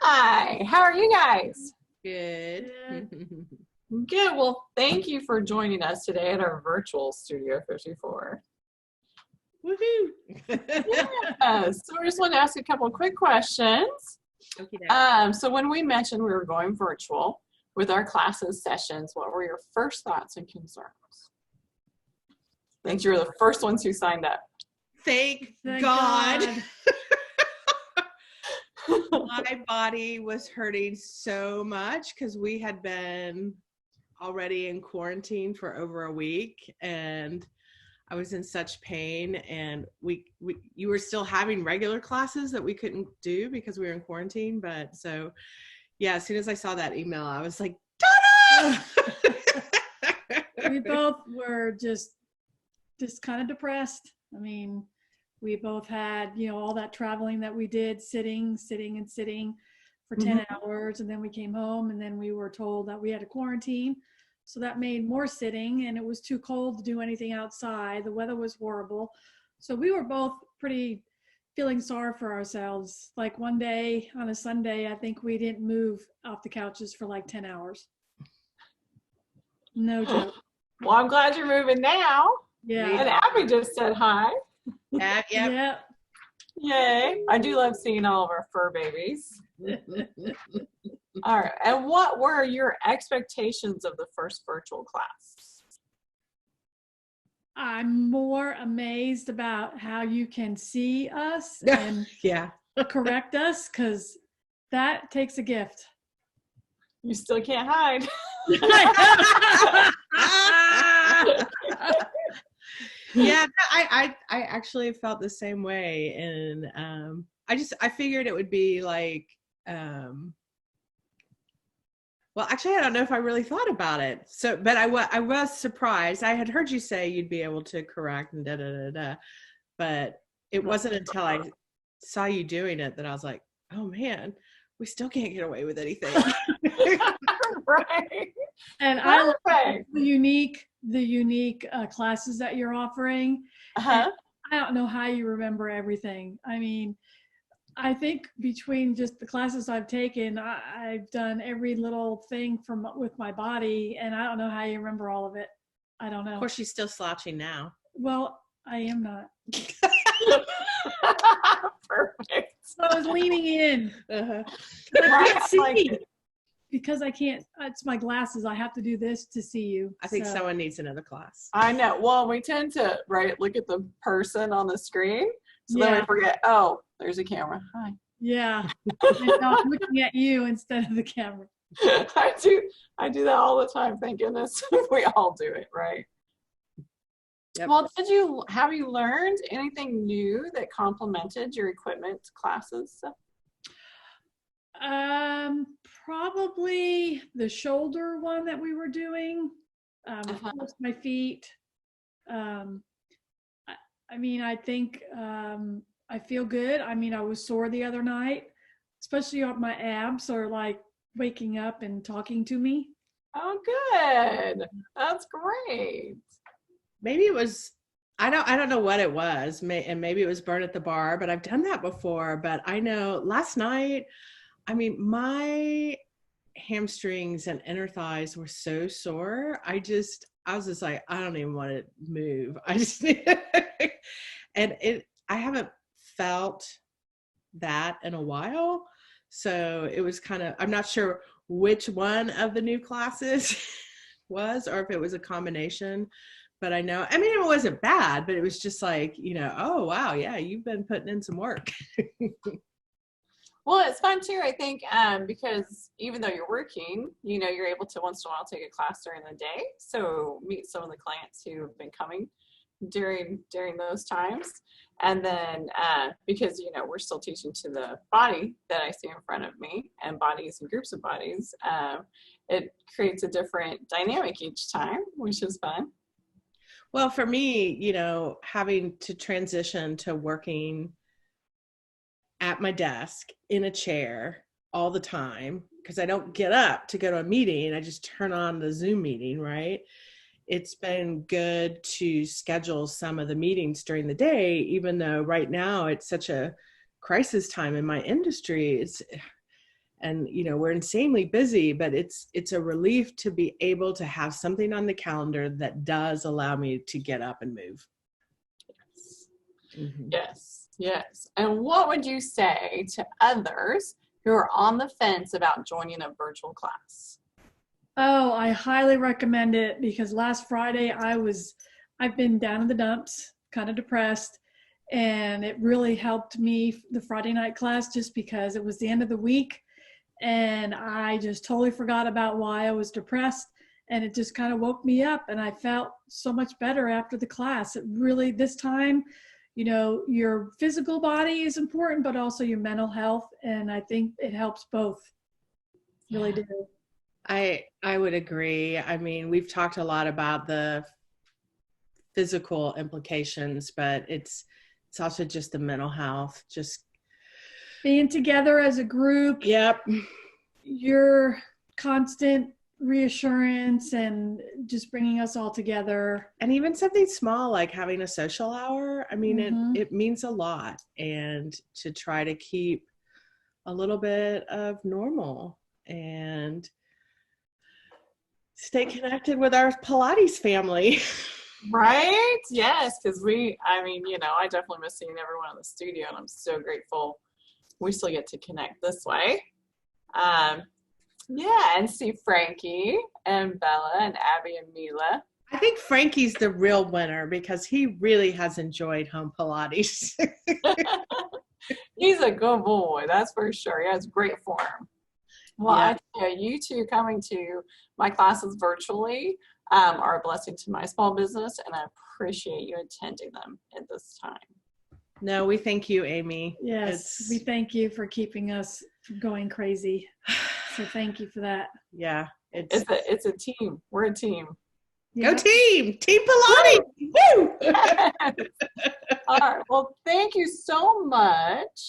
Hi, how are you guys? Good. Good. Well, thank you for joining us today at our virtual Studio 54. Woohoo! So we just want to ask a couple quick questions. Okay. So when we mentioned we were going virtual with our classes sessions, what were your first thoughts and concerns? I think you were the first ones who signed up. Thank God. My body was hurting so much because we had been already in quarantine for over a week, and I was in such pain, and you were still having regular classes that we couldn't do because we were in quarantine. But so, yeah, as soon as I saw that email, I was like, Donna! We both were just kind of depressed. I mean, we both had, all that traveling that we did, sitting for 10 hours. And then we came home, and then we were told that we had to quarantine. So that made more sitting, and it was too cold to do anything outside. The weather was horrible. So we were both pretty feeling sorry for ourselves. Like one day on a Sunday, I think we didn't move off the couches for like 10 hours. No joke. Well, I'm glad you're moving now. Yeah. And Abby just said hi. Yeah. Yay. I do love seeing all of our fur babies. All right. And what were your expectations of the first virtual class? I'm more amazed about how you can see us and correct us, because that takes a gift. You still can't hide. Yeah, I actually felt the same way, and I figured it would be like, well, actually, I don't know if I really thought about it. So, but I was surprised. I had heard you say you'd be able to correct and but it wasn't until I saw you doing it that I was like, oh man, we still can't get away with anything. Right. And I love the unique classes that you're offering. I don't know how you remember everything. I mean, I think between just the classes I've taken, I've done every little thing with my body, and I don't know how you remember all of it. I don't know. Of course, she's still slouching now. Well, I am not. Perfect. So I was leaning in. I can't see. Because I can't, it's my glasses. I have to do this to see you. I think someone needs another class. I know. Well, we tend to, look at the person on the screen. So then we forget, oh, there's a camera. Hi. Yeah. I'm looking at you instead of the camera. I do that all the time. Thank goodness we all do it, right? Yep. Well, have you learned anything new that complemented your equipment classes? Probably the shoulder one that we were doing. Of course, my feet. I mean, I think I feel good. I mean, I was sore the other night, especially my abs are like waking up and talking to me. Oh, good. That's great. Maybe it was, I don't know what it was, and maybe it was burn at the bar, but I've done that before. But I know last night, I mean, my hamstrings and inner thighs were so sore. I was just like, I don't even want to move. I haven't felt that in a while. So it was kind of, I'm not sure which one of the new classes was, or if it was a combination, but I know, I mean, it wasn't bad, but it was just like, oh, wow. Yeah. You've been putting in some work. Well, it's fun too, I think, because even though you're working, you're able to once in a while take a class during the day. So meet some of the clients who have been coming during those times. And then because, we're still teaching to the body that I see in front of me, and bodies and groups of bodies, it creates a different dynamic each time, which is fun. Well, for me, having to transition to working at my desk in a chair all the time, because I don't get up to go to a meeting. I just turn on the Zoom meeting, right? It's been good to schedule some of the meetings during the day, even though right now it's such a crisis time in my industry. and we're insanely busy, but it's a relief to be able to have something on the calendar that does allow me to get up and move. Yes. Mm-hmm. Yes. Yes. And what would you say to others who are on the fence about joining a virtual class? Oh, I highly recommend it because last Friday I've been down in the dumps, kind of depressed, and it really helped me, the Friday night class, just because it was the end of the week and I just totally forgot about why I was depressed, and it just kind of woke me up and I felt so much better after the class. It really, this time, your physical body is important, but also your mental health, and I think it helps both. Really do. I would agree. I mean, we've talked a lot about the physical implications, but it's also just the mental health, just Being together as a group. Yep. Your constant reassurance and just bringing us all together. And even something small like having a social hour, I mean, Mm-hmm. it means a lot. And to try to keep a little bit of normal and stay connected with our Pilates family. Right? Yes, because I definitely miss seeing everyone in the studio, and I'm so grateful we still get to connect this way. And see Frankie and Bella and Abby and Mila. I think Frankie's the real winner because he really has enjoyed home Pilates. He's a good boy, that's for sure. He has great form. Well, Yeah. I tell you two coming to my classes virtually are a blessing to my small business, and I appreciate you attending them at this time. No, we thank you, Amy. Yes, we thank you for keeping us from going crazy. So thank you for that. Yeah, it's a team. We're a team. Go team! Team Pilates! Woo! All right. Well, thank you so much.